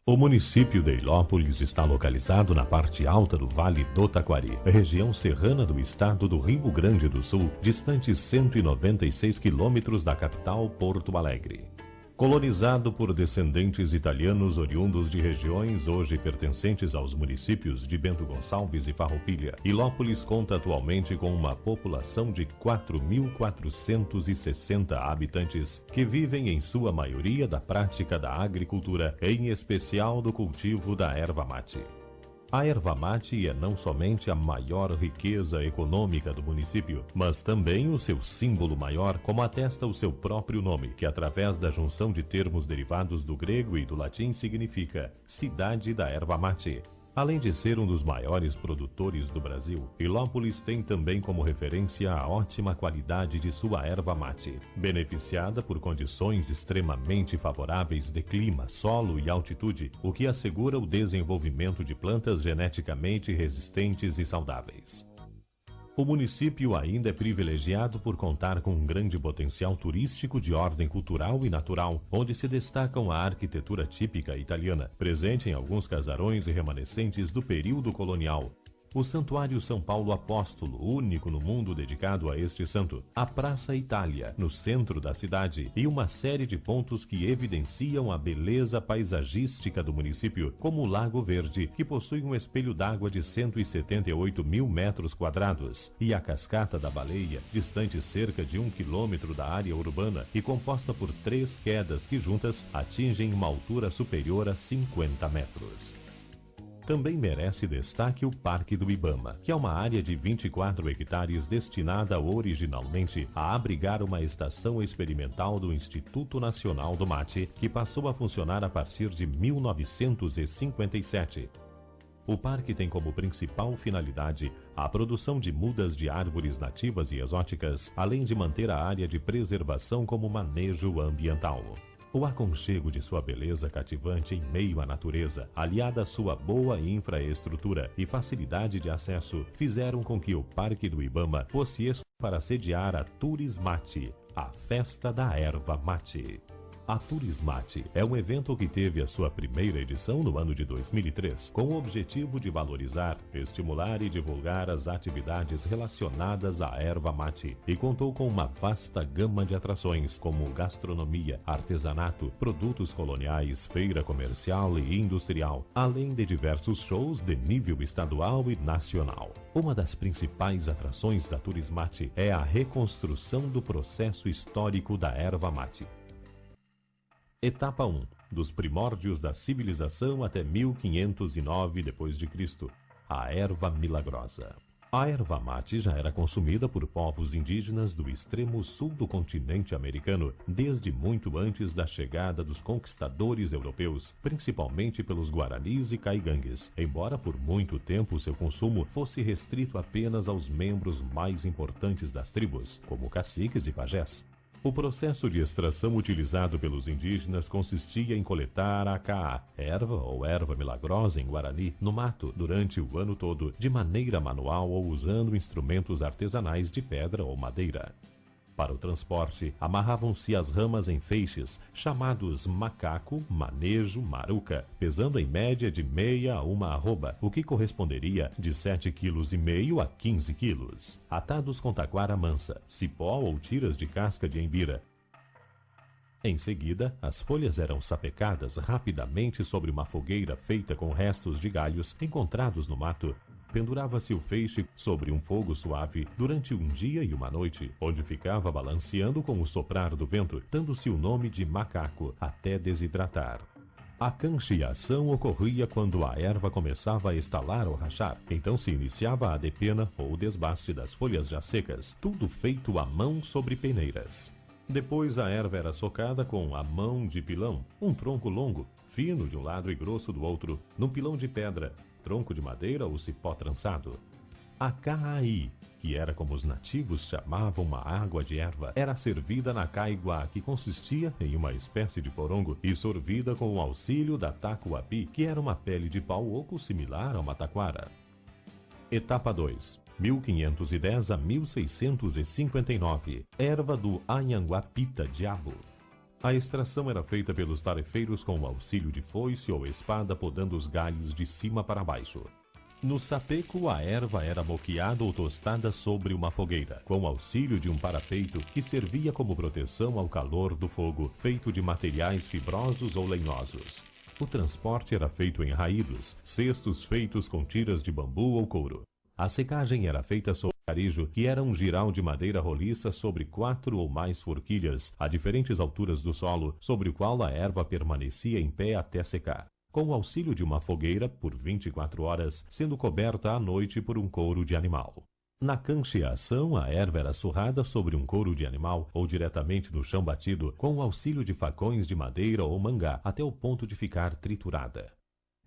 O município de Ilópolis está localizado na parte alta do Vale do Taquari, região serrana do estado do Rio Grande do Sul, distante 196 quilômetros da capital, Porto Alegre. Colonizado por descendentes italianos oriundos de regiões hoje pertencentes aos municípios de Bento Gonçalves e Farroupilha, Ilópolis conta atualmente com uma população de 4.460 habitantes, que vivem em sua maioria da prática da agricultura, em especial do cultivo da erva mate. A erva mate é não somente a maior riqueza econômica do município, mas também o seu símbolo maior, como atesta o seu próprio nome, que através da junção de termos derivados do grego e do latim significa cidade da erva mate. Além de ser um dos maiores produtores do Brasil, Ilópolis tem também como referência a ótima qualidade de sua erva mate, beneficiada por condições extremamente favoráveis de clima, solo e altitude, o que assegura o desenvolvimento de plantas geneticamente resistentes e saudáveis. O município ainda é privilegiado por contar com um grande potencial turístico de ordem cultural e natural, onde se destacam a arquitetura típica italiana, presente em alguns casarões e remanescentes do período colonial, o Santuário São Paulo Apóstolo, único no mundo dedicado a este santo, a Praça Itália, no centro da cidade, e uma série de pontos que evidenciam a beleza paisagística do município, como o Lago Verde, que possui um espelho d'água de 178 mil metros quadrados, e a Cascata da Baleia, distante cerca de 1 quilômetro da área urbana e composta por 3 quedas que juntas atingem uma altura superior a 50 metros. Também merece destaque o Parque do Ibama, que é uma área de 24 hectares destinada originalmente a abrigar uma estação experimental do Instituto Nacional do Mate, que passou a funcionar a partir de 1957. O parque tem como principal finalidade a produção de mudas de árvores nativas e exóticas, além de manter a área de preservação como manejo ambiental. O aconchego de sua beleza cativante em meio à natureza, aliada à sua boa infraestrutura e facilidade de acesso, fizeram com que o Parque do Ibama fosse escolhido para sediar a Turismate, a festa da erva mate. A Turismate é um evento que teve a sua primeira edição no ano de 2003, com o objetivo de valorizar, estimular e divulgar as atividades relacionadas à erva mate, e contou com uma vasta gama de atrações, como gastronomia, artesanato, produtos coloniais, feira comercial e industrial, além de diversos shows de nível estadual e nacional. Uma das principais atrações da Turismate é a reconstrução do processo histórico da erva mate. Etapa 1. Dos primórdios da civilização até 1509 d.C. A erva milagrosa. A erva mate já era consumida por povos indígenas do extremo sul do continente americano, desde muito antes da chegada dos conquistadores europeus, principalmente pelos guaranis e caigangues, embora por muito tempo seu consumo fosse restrito apenas aos membros mais importantes das tribos, como caciques e pajés. O processo de extração utilizado pelos indígenas consistia em coletar a acaá, erva ou erva milagrosa em Guarani, no mato durante o ano todo, de maneira manual ou usando instrumentos artesanais de pedra ou madeira. Para o transporte, amarravam-se as ramas em feixes, chamados macaco, manejo, maruca, pesando em média de meia a uma arroba, o que corresponderia de 7,5 kg a 15 kg, atados com taquara mansa, cipó ou tiras de casca de embira. Em seguida, as folhas eram sapecadas rapidamente sobre uma fogueira feita com restos de galhos encontrados no mato. Pendurava-se o feixe sobre um fogo suave durante um dia e uma noite, onde ficava balanceando com o soprar do vento, dando-se o nome de macaco, até desidratar. A cancheação ocorria quando a erva começava a estalar ou rachar, então se iniciava a depena ou desbaste das folhas já secas, tudo feito à mão sobre peneiras. Depois a erva era socada com a mão de pilão, um tronco longo, fino de um lado e grosso do outro, num pilão de pedra, tronco de madeira ou cipó trançado. A caai, que era como os nativos chamavam a água de erva, era servida na caiguá, que consistia em uma espécie de porongo e sorvida com o auxílio da tacuapi, que era uma pele de pau oco similar a uma taquara. Etapa 2. 1510 a 1659. Erva do Anhanguapita diabo. A extração era feita pelos tarefeiros com o auxílio de foice ou espada podando os galhos de cima para baixo. No sapeco, a erva era moqueada ou tostada sobre uma fogueira, com o auxílio de um parapeito que servia como proteção ao calor do fogo, feito de materiais fibrosos ou lenhosos. O transporte era feito em raídos, cestos feitos com tiras de bambu ou couro. A secagem era feita sobre carejo, que era um jiral de madeira roliça sobre 4 ou mais forquilhas, a diferentes alturas do solo, sobre o qual a erva permanecia em pé até secar, com o auxílio de uma fogueira, por 24 horas, sendo coberta à noite por um couro de animal. Na cancheação, a erva era surrada sobre um couro de animal ou diretamente no chão batido, com o auxílio de facões de madeira ou mangá, até o ponto de ficar triturada.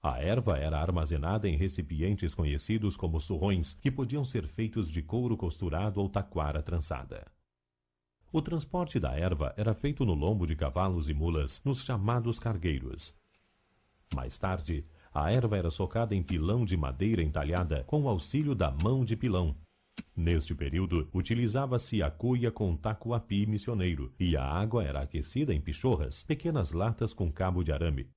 A erva era armazenada em recipientes conhecidos como surrões, que podiam ser feitos de couro costurado ou taquara trançada. O transporte da erva era feito no lombo de cavalos e mulas, nos chamados cargueiros. Mais tarde, a erva era socada em pilão de madeira entalhada com o auxílio da mão de pilão. Neste período, utilizava-se a cuia com tacuapi missioneiro, e a água era aquecida em pichorras, pequenas latas com cabo de arame.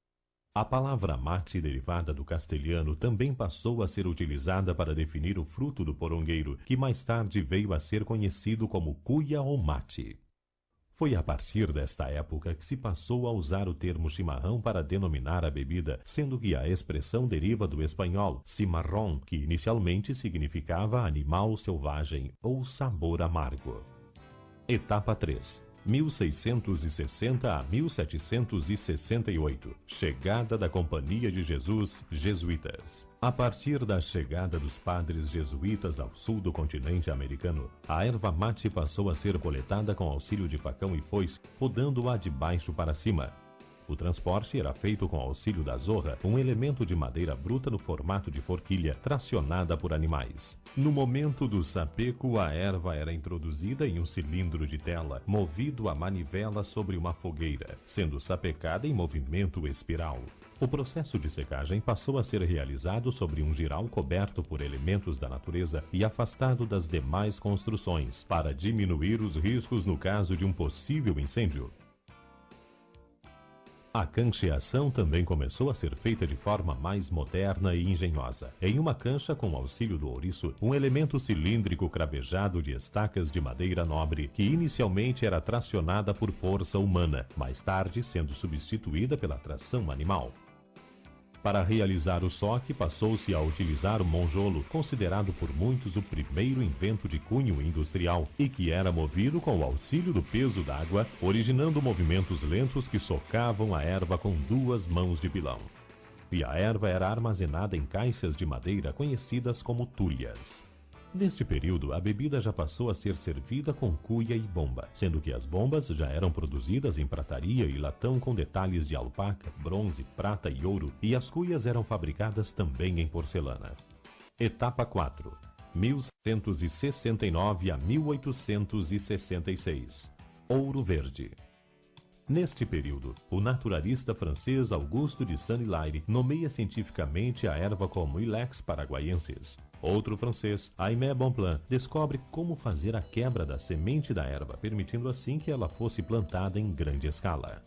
A palavra mate, derivada do castelhano, também passou a ser utilizada para definir o fruto do porongueiro, que mais tarde veio a ser conhecido como cuia ou mate. Foi a partir desta época que se passou a usar o termo chimarrão para denominar a bebida, sendo que a expressão deriva do espanhol cimarrón, que inicialmente significava animal selvagem ou sabor amargo. Etapa 3. 1660 a 1768. Chegada da Companhia de Jesus, jesuítas. A partir da chegada dos padres jesuítas ao sul do continente americano, a erva mate passou a ser coletada com auxílio de facão e foice, rodando-a de baixo para cima. O transporte era feito com auxílio da zorra, um elemento de madeira bruta no formato de forquilha, tracionada por animais. No momento do sapeco, a erva era introduzida em um cilindro de tela, movido a manivela sobre uma fogueira, sendo sapecada em movimento espiral. O processo de secagem passou a ser realizado sobre um jiral coberto por elementos da natureza e afastado das demais construções, para diminuir os riscos no caso de um possível incêndio. A cancheação também começou a ser feita de forma mais moderna e engenhosa. Em uma cancha com auxílio do ouriço, um elemento cilíndrico cravejado de estacas de madeira nobre, que inicialmente era tracionada por força humana, mais tarde sendo substituída pela tração animal. Para realizar o soque, passou-se a utilizar o monjolo, considerado por muitos o primeiro invento de cunho industrial, e que era movido com o auxílio do peso d'água, originando movimentos lentos que socavam a erva com 2 mãos de pilão. E a erva era armazenada em caixas de madeira conhecidas como tulhas. Neste período, a bebida já passou a ser servida com cuia e bomba, sendo que as bombas já eram produzidas em prataria e latão com detalhes de alpaca, bronze, prata e ouro, e as cuias eram fabricadas também em porcelana. Etapa 4. 1769 a 1866. Ouro Verde. Neste período, o naturalista francês Auguste de Saint-Hilaire nomeia cientificamente a erva como Ilex paraguaiensis. Outro francês, Aimé Bonpland, descobre como fazer a quebra da semente da erva, permitindo assim que ela fosse plantada em grande escala.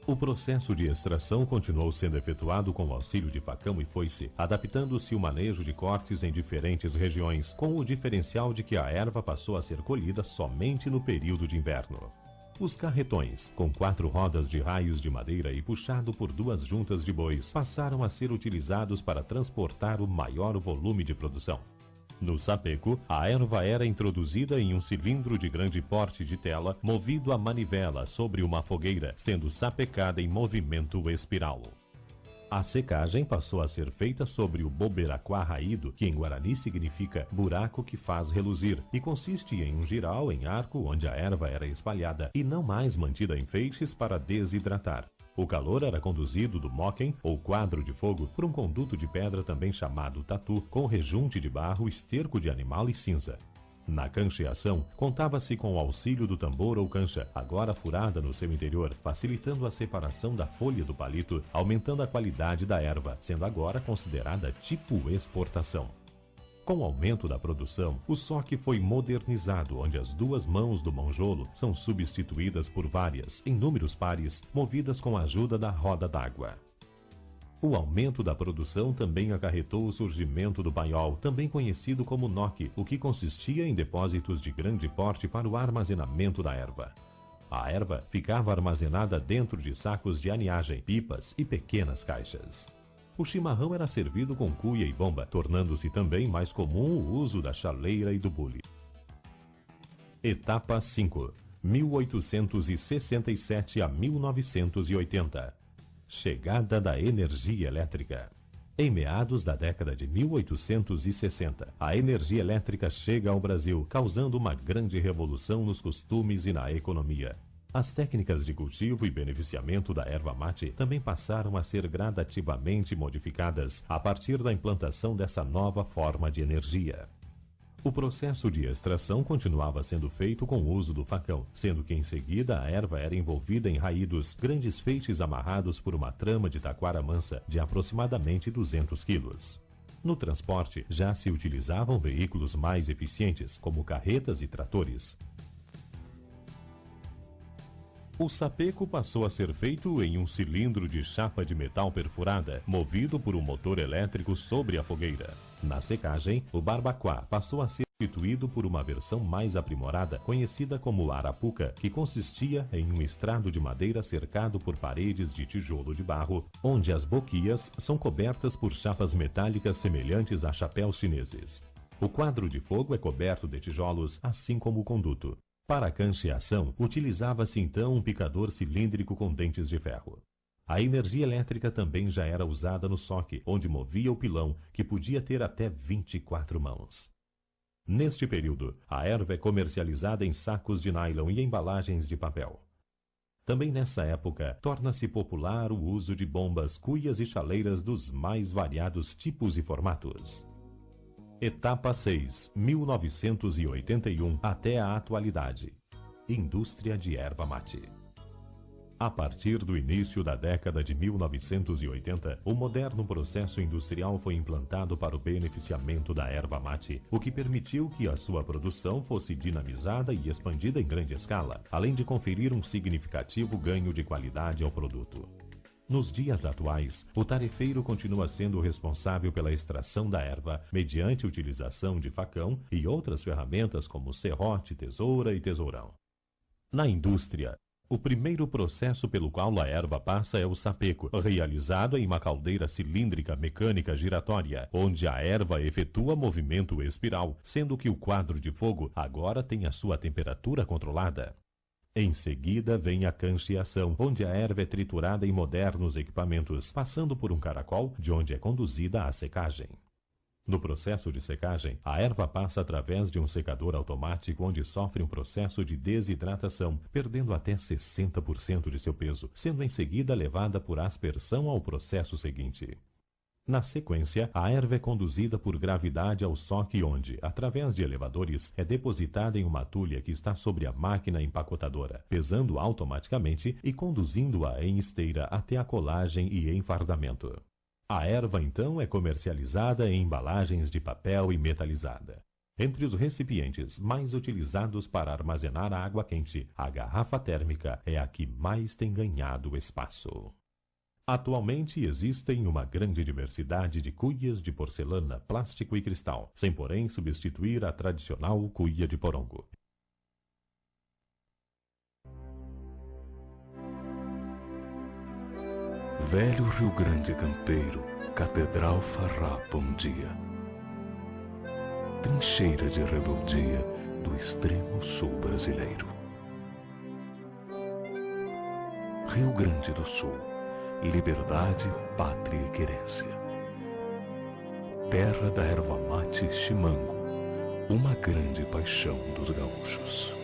O processo de extração continuou sendo efetuado com o auxílio de facão e foice, adaptando-se o manejo de cortes em diferentes regiões, com o diferencial de que a erva passou a ser colhida somente no período de inverno. Os carretões, com 4 rodas de raios de madeira e puxado por 2 juntas de bois, passaram a ser utilizados para transportar o maior volume de produção. No sapeco, a erva era introduzida em um cilindro de grande porte de tela, movido a manivela sobre uma fogueira, sendo sapecada em movimento espiral. A secagem passou a ser feita sobre o boberaquá raído, que em Guarani significa buraco que faz reluzir, e consiste em um jiral em arco onde a erva era espalhada e não mais mantida em feixes para desidratar. O calor era conduzido do moquém, ou quadro de fogo, por um conduto de pedra também chamado tatu, com rejunte de barro, esterco de animal e cinza. Na cancheação, contava-se com o auxílio do tambor ou cancha, agora furada no seu interior, facilitando a separação da folha do palito, aumentando a qualidade da erva, sendo agora considerada tipo exportação. Com o aumento da produção, o soque foi modernizado, onde as duas mãos do monjolo são substituídas por várias, em números pares, movidas com a ajuda da roda d'água. O aumento da produção também acarretou o surgimento do paiol, também conhecido como noque, o que consistia em depósitos de grande porte para o armazenamento da erva. A erva ficava armazenada dentro de sacos de aniagem, pipas e pequenas caixas. O chimarrão era servido com cuia e bomba, tornando-se também mais comum o uso da chaleira e do bule. Etapa 5, 1867 a 1980. Chegada da energia elétrica. Em meados da década de 1860, a energia elétrica chega ao Brasil, causando uma grande revolução nos costumes e na economia. As técnicas de cultivo e beneficiamento da erva mate também passaram a ser gradativamente modificadas a partir da implantação dessa nova forma de energia. O processo de extração continuava sendo feito com o uso do facão, sendo que em seguida a erva era envolvida em raídos, grandes feixes amarrados por uma trama de taquara mansa de aproximadamente 200 quilos. No transporte, já se utilizavam veículos mais eficientes, como carretas e tratores. O sapeco passou a ser feito em um cilindro de chapa de metal perfurada, movido por um motor elétrico sobre a fogueira. Na secagem, o barbacoa passou a ser substituído por uma versão mais aprimorada, conhecida como arapuca, que consistia em um estrado de madeira cercado por paredes de tijolo de barro, onde as boquias são cobertas por chapas metálicas semelhantes a chapéus chineses. O quadro de fogo é coberto de tijolos, assim como o conduto. Para a cancheação, utilizava-se então um picador cilíndrico com dentes de ferro. A energia elétrica também já era usada no soque, onde movia o pilão, que podia ter até 24 mãos. Neste período, a erva é comercializada em sacos de nylon e embalagens de papel. Também nessa época, torna-se popular o uso de bombas, cuias e chaleiras dos mais variados tipos e formatos. Etapa 6, 1981 até a atualidade. Indústria de erva mate. A partir do início da década de 1980, o moderno processo industrial foi implantado para o beneficiamento da erva mate, o que permitiu que a sua produção fosse dinamizada e expandida em grande escala, além de conferir um significativo ganho de qualidade ao produto. Nos dias atuais, o tarefeiro continua sendo responsável pela extração da erva mediante utilização de facão e outras ferramentas como serrote, tesoura e tesourão. Na indústria, o primeiro processo pelo qual a erva passa é o sapeco, realizado em uma caldeira cilíndrica mecânica giratória, onde a erva efetua movimento espiral, sendo que o quadro de fogo agora tem a sua temperatura controlada. Em seguida vem a cancheação, onde a erva é triturada em modernos equipamentos, passando por um caracol, de onde é conduzida a secagem. No processo de secagem, a erva passa através de um secador automático onde sofre um processo de desidratação, perdendo até 60% de seu peso, sendo em seguida levada por aspersão ao processo seguinte. Na sequência, a erva é conduzida por gravidade ao soque onde, através de elevadores, é depositada em uma tulha que está sobre a máquina empacotadora, pesando automaticamente e conduzindo-a em esteira até a colagem e enfardamento. A erva, então, é comercializada em embalagens de papel e metalizada. Entre os recipientes mais utilizados para armazenar a água quente, a garrafa térmica é a que mais tem ganhado espaço. Atualmente existem uma grande diversidade de cuias de porcelana, plástico e cristal, sem porém substituir a tradicional cuia de porongo. Velho Rio Grande campeiro, catedral farrapa um dia. Trincheira de rebeldia do extremo sul brasileiro. Rio Grande do Sul, liberdade, pátria e querência. Terra da erva mate chimango, uma grande paixão dos gaúchos.